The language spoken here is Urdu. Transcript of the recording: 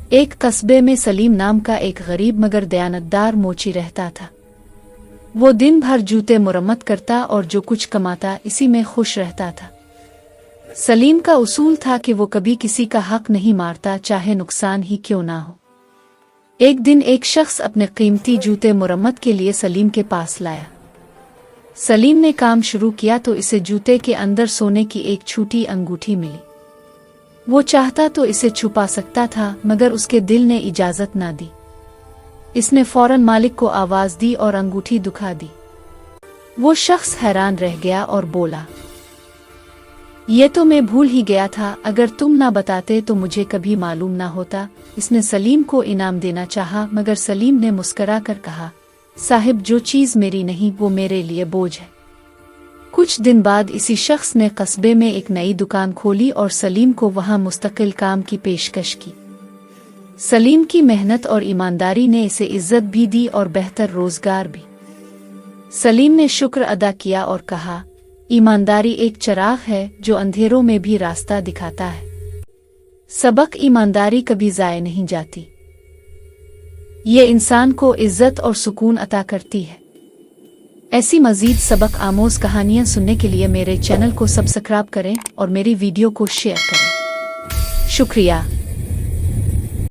ایک قصبے میں سلیم نام کا ایک غریب مگر دیانتدار موچی رہتا تھا۔ وہ دن بھر جوتے مرمت کرتا اور جو کچھ کماتا اسی میں خوش رہتا تھا۔ سلیم کا اصول تھا کہ وہ کبھی کسی کا حق نہیں مارتا، چاہے نقصان ہی کیوں نہ ہو۔ ایک دن ایک شخص اپنے قیمتی جوتے مرمت کے لیے سلیم کے پاس لایا۔ سلیم نے کام شروع کیا تو اسے جوتے کے اندر سونے کی ایک چھوٹی انگوٹھی ملی۔ وہ چاہتا تو اسے چھپا سکتا تھا مگر اس کے دل نے اجازت نہ دی۔ اس نے فوراً مالک کو آواز دی اور انگوٹھی دکھا دی۔ وہ شخص حیران رہ گیا اور بولا، یہ تو میں بھول ہی گیا تھا، اگر تم نہ بتاتے تو مجھے کبھی معلوم نہ ہوتا۔ اس نے سلیم کو انعام دینا چاہا مگر سلیم نے مسکرا کر کہا، صاحب جو چیز میری نہیں وہ میرے لیے بوجھ ہے۔ کچھ دن بعد اسی شخص نے قصبے میں ایک نئی دکان کھولی اور سلیم کو وہاں مستقل کام کی پیشکش کی۔ سلیم کی محنت اور ایمانداری نے اسے عزت بھی دی اور بہتر روزگار بھی۔ سلیم نے شکر ادا کیا اور کہا، ایمانداری ایک چراغ ہے جو اندھیروں میں بھی راستہ دکھاتا ہے۔ سبق ایمانداری کبھی ضائع نہیں جاتی، یہ انسان کو عزت اور سکون عطا کرتی ہے۔ ایسی مزید سبق آموز کہانیاں سننے کے لیے میرے چینل کو سبسکرائب کریں اور میری ویڈیو کو شیئر کریں۔ شکریہ۔